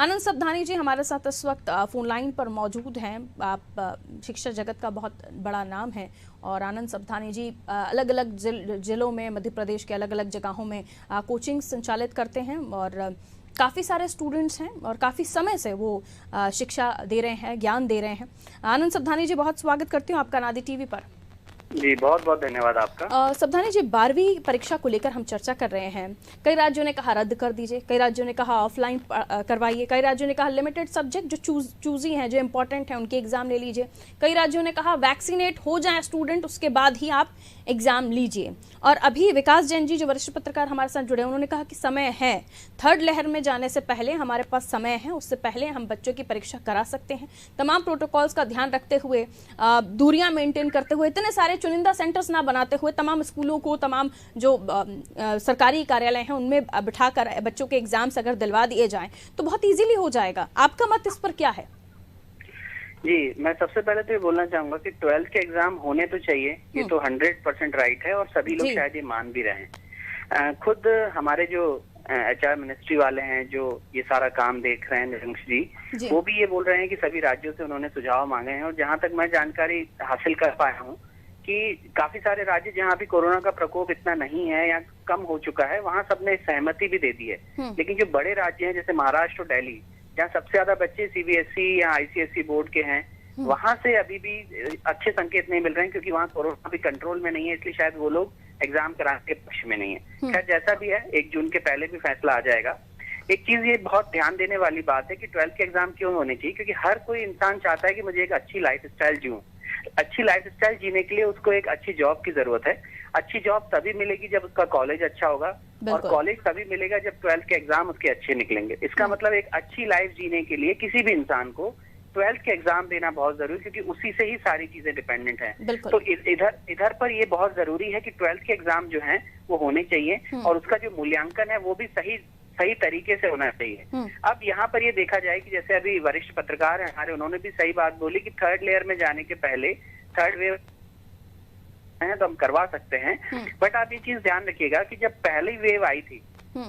आनंद सबधानी जी हमारे साथ इस वक्त फोन लाइन पर मौजूद हैं। आप शिक्षा जगत का बहुत बड़ा नाम है और आनंद सबधानी जी अलग अलग जिलों में मध्य प्रदेश के अलग अलग जगहों में कोचिंग संचालित करते हैं और काफ़ी सारे स्टूडेंट्स हैं और काफ़ी समय से वो शिक्षा दे रहे हैं, ज्ञान दे रहे हैं। आनंद सबधानी जी, बहुत स्वागत करती हूँ आपका नादी टीवी पर। जी बहुत बहुत धन्यवाद आपका। सबधानी जी, 12वीं परीक्षा को लेकर हम चर्चा कर रहे हैं। कई राज्यों ने कहा रद्द कर दीजिए, कई राज्यों ने कहा ऑफलाइन करवाइए, कई राज्यों ने कहा लिमिटेड सब्जेक्ट जो चूजी हैं, जो इंपॉर्टेंट हैं, उनके एग्जाम ले लीजिए। कई राज्यों ने कहा वैक्सीनेट हो जाए स्टूडेंट, उसके बाद ही आप एग्जाम लीजिए। और अभी विकास जैन जी जो वरिष्ठ पत्रकार हमारे साथ जुड़े, उन्होंने कहा कि समय है, थर्ड लहर में जाने से पहले हमारे पास समय है, उससे पहले हम बच्चों की परीक्षा करा सकते हैं। तमाम प्रोटोकॉल्स का ध्यान रखते हुए, दूरियां मेंटेन करते हुए, इतने सारे चुनिंदा सेंटर्स ना बनाते हुए, तमाम स्कूलों को, तमाम जो सरकारी कार्यालय हैं उनमें बिठाकर बच्चों के एग्जाम्स अगर दिलवा दिए जाएं तो बहुत इजीली हो जाएगा। आपका मत इस पर क्या है? जी, मैं सबसे पहले तो ये बोलना चाहूंगा कि 12th के एग्जाम होने तो चाहिए, ये तो 100% राइट है और सभी लोग शायद ये मान भी रहे हैं। खुद हमारे जो HR मिनिस्ट्री वाले हैं जो ये सारा काम देख रहे हैं, निरंश जी, वो भी ये बोल रहे हैं कि सभी राज्यों से उन्होंने सुझाव मांगे हैं। और जहां तक मैं जानकारी हासिल कर पाया हूँ कि काफी सारे राज्य जहां अभी कोरोना का प्रकोप इतना नहीं है या कम हो चुका है, वहां सबने सहमति भी दे दी है। लेकिन जो बड़े राज्य हैं जैसे महाराष्ट्र और दिल्ली, जहाँ सबसे ज्यादा बच्चे CBSE या ICSE बोर्ड के हैं, वहां से अभी भी अच्छे संकेत नहीं मिल रहे हैं, क्योंकि वहाँ कोरोना भी कंट्रोल में नहीं है, इसलिए शायद वो लोग एग्जाम कराने के पक्ष में नहीं है। खैर जैसा भी है, 1 जून के पहले भी फैसला आ जाएगा। एक चीज ये बहुत ध्यान देने वाली बात है कि 12th के एग्जाम क्यों होने चाहिए, क्योंकि हर कोई इंसान चाहता है कि मुझे एक अच्छी लाइफ स्टाइल जीऊं। अच्छी लाइफ स्टाइल जीने के लिए उसको एक अच्छी जॉब की जरूरत है। अच्छी जॉब तभी मिलेगी जब उसका कॉलेज अच्छा होगा, और कॉलेज तभी मिलेगा जब 12th के एग्जाम उसके अच्छे निकलेंगे। इसका मतलब एक अच्छी लाइफ जीने के लिए किसी भी इंसान को 12th के एग्जाम देना बहुत जरूरी है, क्योंकि उसी से ही सारी चीजें डिपेंडेंट हैं। तो इधर पर ये बहुत जरूरी है कि 12th के एग्जाम जो हैं वो होने चाहिए और उसका जो मूल्यांकन है वो भी सही तरीके से होना चाहिए। अब यहाँ पर ये देखा जाए कि जैसे अभी वरिष्ठ पत्रकार हैं हमारे, उन्होंने भी सही बात बोली कि थर्ड लेयर में जाने के पहले थर्ड वेव है तो हम करवा सकते हैं। बट आप ये चीज ध्यान रखिएगा कि जब पहली वेव आई थी,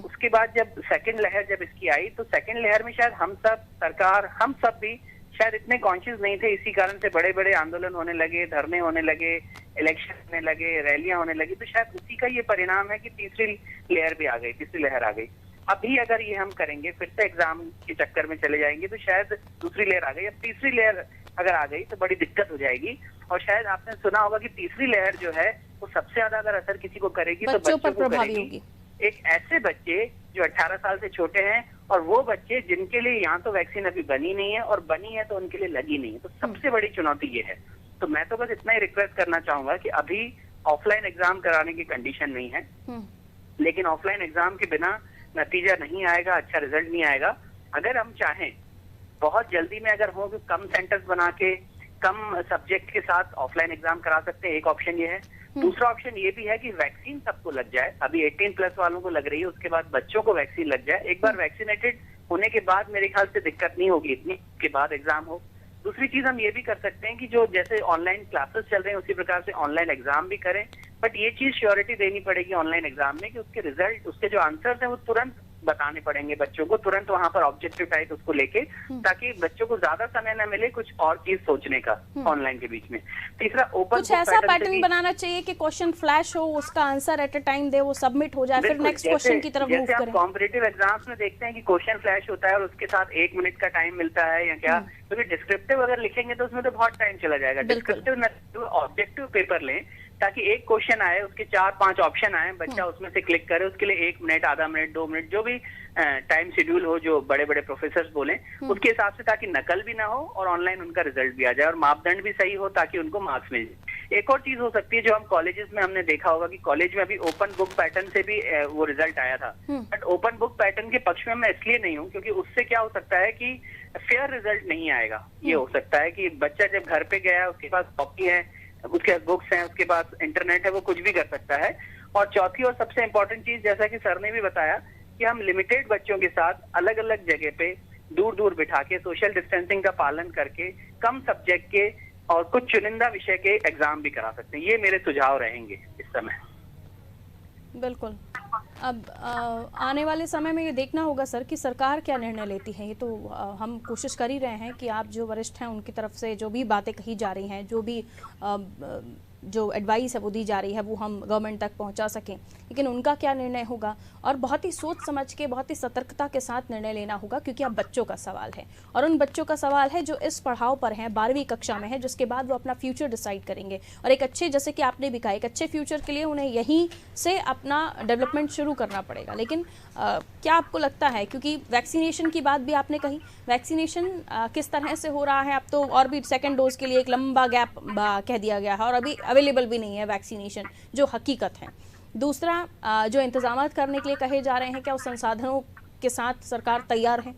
उसके बाद जब सेकंड लहर जब इसकी आई, तो सेकंड लहर में शायद हम सब, सरकार, हम सब भी शायद इतने कॉन्शियस नहीं थे। इसी कारण से बड़े बड़े आंदोलन होने लगे, धरने होने लगे, इलेक्शन होने लगे, रैलियां होने लगी। तो शायद उसी का ये परिणाम है कि तीसरी लहर भी आ गई, तीसरी लहर आ गई। अभी अगर ये हम करेंगे, फिर से एग्जाम के चक्कर में चले जाएंगे, तो शायद दूसरी लहर आ गई। अब तीसरी लहर अगर आ गई तो बड़ी दिक्कत हो जाएगी। और शायद आपने सुना होगा कि तीसरी लहर जो है वो सबसे ज्यादा अगर असर किसी को करेगी तो बच्चों को करेगी। एक ऐसे बच्चे जो 18 साल से छोटे हैं, और वो बच्चे जिनके लिए यहाँ तो वैक्सीन अभी बनी नहीं है, और बनी है तो उनके लिए लगी नहीं है। तो सबसे बड़ी चुनौती ये है। तो मैं तो बस इतना ही रिक्वेस्ट करना चाहूंगा कि अभी ऑफलाइन एग्जाम कराने की कंडीशन नहीं है, लेकिन ऑफलाइन एग्जाम के बिना नतीजा नहीं आएगा, अच्छा रिजल्ट नहीं आएगा। अगर हम चाहें बहुत जल्दी में अगर हो, कम सेंटर्स बना के कम सब्जेक्ट के साथ ऑफलाइन एग्जाम करा सकते हैं, एक ऑप्शन ये है। दूसरा ऑप्शन ये भी है कि वैक्सीन सबको लग जाए। अभी 18+ वालों को लग रही है, उसके बाद बच्चों को वैक्सीन लग जाए। एक बार वैक्सीनेटेड होने के बाद मेरे ख्याल से दिक्कत नहीं होगी इतनी, के बाद एग्जाम हो। दूसरी चीज हम ये भी कर सकते हैं कि जो जैसे ऑनलाइन क्लासेस चल रहे हैं उसी प्रकार से ऑनलाइन एग्जाम भी करें। बट ये चीज श्योरिटी देनी पड़ेगी ऑनलाइन एग्जाम में कि उसके रिजल्ट, उसके जो आंसर्स हैं वो तुरंत बताने पड़ेंगे बच्चों को, तुरंत वहां पर ऑब्जेक्टिव टाइप उसको लेके, ताकि बच्चों को ज्यादा समय न मिले कुछ और चीज सोचने का ऑनलाइन के बीच में। तीसरा, ओपन कुछ ऐसा पैटर्न बनाना चाहिए कि क्वेश्चन फ्लैश हो, उसका आंसर एट अ टाइम दे, वो सबमिट हो जाए, फिर नेक्स्ट क्वेश्चन की तरफ मूव करें। कॉम्पिटिटिव एग्जाम्स में देखते हैं कि क्वेश्चन फ्लैश होता है और उसके साथ 1 मिनट का टाइम मिलता है या क्या, क्योंकि डिस्क्रिप्टिव अगर लिखेंगे तो उसमें तो बहुत टाइम चला जाएगा। डिस्क्रिप्टिव ऑब्जेक्टिव पेपर लें, ताकि एक क्वेश्चन आए, उसके 4-5 ऑप्शन आए, बच्चा उसमें से क्लिक करे, उसके लिए 1 मिनट, आधा मिनट, 2 मिनट, जो भी टाइम शेड्यूल हो, जो बड़े बड़े प्रोफेसर बोले उसके हिसाब से, ताकि नकल भी ना हो और ऑनलाइन उनका रिजल्ट भी आ जाए और मापदंड भी सही हो, ताकि उनको मार्क्स मिल जाए। एक और चीज हो सकती है जो हम कॉलेजेस में हमने देखा होगा कि कॉलेज में अभी ओपन बुक पैटर्न से भी वो रिजल्ट आया था। बट ओपन बुक पैटर्न के पक्ष में मैं इसलिए नहीं हूँ क्योंकि उससे क्या हो सकता है कि फेयर रिजल्ट नहीं आएगा। ये हो सकता है कि बच्चा जब घर पे गया, उसके पास कॉपी है, उसके पास बुक्स हैं, उसके पास इंटरनेट है, वो कुछ भी कर सकता है। और चौथी और सबसे इम्पोर्टेंट चीज, जैसा कि सर ने भी बताया, कि हम लिमिटेड बच्चों के साथ अलग अलग जगह पे दूर दूर बिठा के सोशल डिस्टेंसिंग का पालन करके कम सब्जेक्ट के और कुछ चुनिंदा विषय के एग्जाम भी करा सकते हैं। ये मेरे सुझाव रहेंगे इस समय। बिल्कुल। अब आने वाले समय में ये देखना होगा सर कि सरकार क्या निर्णय लेती है। ये तो हम कोशिश कर ही रहे हैं कि आप जो वरिष्ठ हैं उनकी तरफ से जो भी बातें कही जा रही हैं, जो भी जो एडवाइस है वो दी जा रही है, वो हम गवर्नमेंट तक पहुंचा सकें। लेकिन उनका क्या निर्णय होगा, और बहुत ही सोच समझ के, बहुत ही सतर्कता के साथ निर्णय लेना होगा, क्योंकि अब बच्चों का सवाल है और उन बच्चों का सवाल है जो इस पढ़ाव पर हैं, 12वीं कक्षा में है, जिसके बाद वो अपना फ्यूचर डिसाइड करेंगे। और एक अच्छे, जैसे कि आपने भी कहा, एक अच्छे फ्यूचर के लिए उन्हें यहीं से अपना डेवलपमेंट शुरू करना पड़ेगा। लेकिन क्या आपको लगता है, क्योंकि वैक्सीनेशन की बात भी आपने कही, वैक्सीनेशन किस तरह से हो रहा है? अब तो और भी सेकेंड डोज के लिए एक लंबा गैप कह दिया गया है और अभी अवेलेबल भी नहीं है वैक्सीनेशन, जो हकीकत है। दूसरा, जो इंतजाम करने के लिए कहे जा रहे हैं, क्या उस संसाधनों के साथ सरकार तैयार है?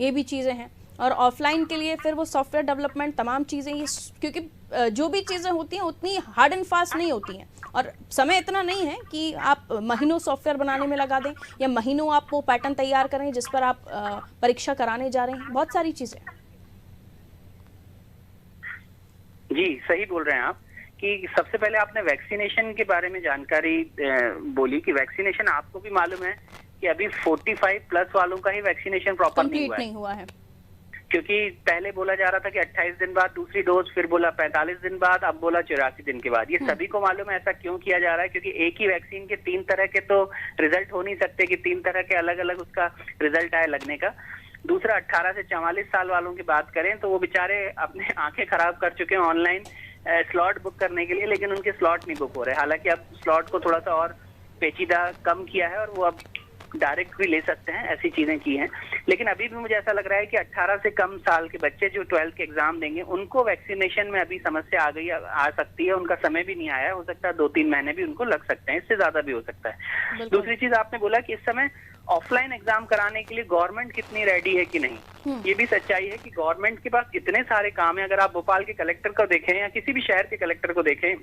ये भी चीज़ें हैं। और ऑफलाइन के लिए फिर वो सॉफ्टवेयर डेवलपमेंट, तमाम चीज़ें, ये क्योंकि जो भी चीज़ें होती हैं उतनी हार्ड एंड फास्ट नहीं होती हैं, और समय इतना नहीं है कि आप महीनों सॉफ्टवेयर बनाने में लगा दें या महीनों आप वो पैटर्न तैयार करें जिस पर आप परीक्षा कराने जा रहे हैं। बहुत सारी चीज़ें। जी, सही बोल रहे हैं आप कि सबसे पहले आपने वैक्सीनेशन के बारे में जानकारी बोली कि वैक्सीनेशन, आपको भी मालूम है कि अभी 45 प्लस वालों का ही वैक्सीनेशन प्रॉपर नहीं हुआ है। क्योंकि पहले बोला जा रहा था कि 28 दिन बाद दूसरी डोज, फिर बोला 45 दिन बाद, अब बोला 84 दिन के बाद। ये सभी को मालूम है ऐसा क्यों किया जा रहा है, क्योंकि एक ही वैक्सीन के 3 तरह के तो रिजल्ट हो नहीं सकते कि 3 तरह के अलग अलग उसका रिजल्ट आए लगने का। दूसरा, 18 से 44 साल वालों की बात करें तो वो बेचारे अपने आंखें खराब कर चुके हैं ऑनलाइन स्लॉट बुक करने के लिए, लेकिन उनके स्लॉट नहीं बुक हो रहे। हालांकि अब स्लॉट को थोड़ा सा और पेचीदा कम किया है और वो अब डायरेक्ट भी ले सकते हैं, ऐसी चीजें की हैं। लेकिन अभी भी मुझे ऐसा लग रहा है कि 18 से कम साल के बच्चे जो 12th के एग्जाम देंगे, उनको वैक्सीनेशन में अभी समस्या आ सकती है। उनका समय भी नहीं आया, हो सकता है 2-3 महीने भी उनको लग सकते हैं, इससे ज्यादा भी हो सकता है। दूसरी चीज आपने बोला कि इस समय ऑफलाइन एग्जाम कराने के लिए गवर्नमेंट कितनी रेडी है कि नहीं, ये भी सच्चाई है कि गवर्नमेंट के पास इतने सारे काम है। अगर आप भोपाल के कलेक्टर को देखें या किसी भी शहर के कलेक्टर को देखें,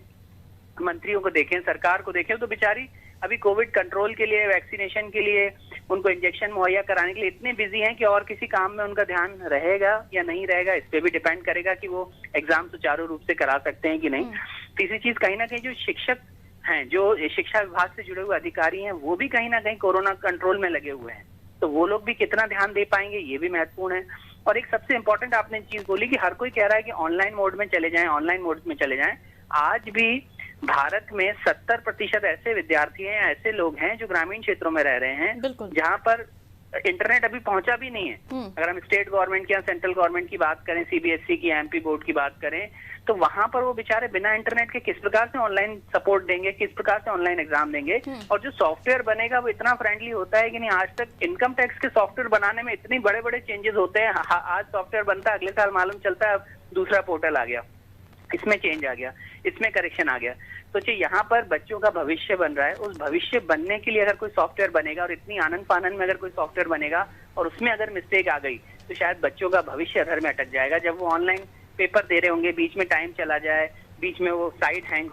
मंत्रियों को देखें, सरकार को देखें, तो बेचारी अभी कोविड कंट्रोल के लिए, वैक्सीनेशन के लिए, उनको इंजेक्शन मुहैया कराने के लिए इतने बिजी हैं कि और किसी काम में उनका ध्यान रहेगा या नहीं रहेगा, इस पे भी डिपेंड करेगा कि वो एग्जाम सुचारू रूप से करा सकते हैं कि नहीं। तीसरी चीज, कहीं ना कहीं जो शिक्षक हैं, जो शिक्षा विभाग से जुड़े हुए अधिकारी हैं, वो भी कहीं ना कहीं कोरोना कंट्रोल में लगे हुए हैं, तो वो लोग भी कितना ध्यान दे पाएंगे, ये भी महत्वपूर्ण है। और एक सबसे इंपॉर्टेंट आपने चीज बोली कि हर कोई कह रहा है कि ऑनलाइन मोड में चले जाएं, ऑनलाइन मोड में चले जाएं। आज भी भारत में 70% ऐसे विद्यार्थी हैं, ऐसे लोग हैं जो ग्रामीण क्षेत्रों में रह रहे हैं, जहां पर इंटरनेट अभी पहुंचा भी नहीं है। अगर हम स्टेट गवर्नमेंट की या सेंट्रल गवर्नमेंट की बात करें, सीबीएसई की, एमपी बोर्ड की बात करें, तो वहां पर वो बेचारे बिना इंटरनेट के किस प्रकार से ऑनलाइन सपोर्ट देंगे, किस प्रकार से ऑनलाइन एग्जाम देंगे। और जो सॉफ्टवेयर बनेगा वो इतना फ्रेंडली होता है कि नहीं, आज तक इनकम टैक्स के सॉफ्टवेयर बनाने में इतने बड़े बड़े चेंजेस होते हैं। आज सॉफ्टवेयर बनता है, अगले साल मालूम चलता है अब दूसरा पोर्टल आ गया, इसमें चेंज आ गया, इसमें करेक्शन आ गया। सोचिए, यहाँ पर बच्चों का भविष्य बन रहा है। उस भविष्य बनने के लिए अगर कोई सॉफ्टवेयर बनेगा और इतनी आनंद फानंद में अगर कोई सॉफ्टवेयर बनेगा और उसमें अगर मिस्टेक आ गई तो शायद बच्चों का भविष्य अधर में अटक जाएगा। जब वो ऑनलाइन पेपर दे रहे होंगे, बीच में टाइम चला जाए, बीच में वो साइट हैंग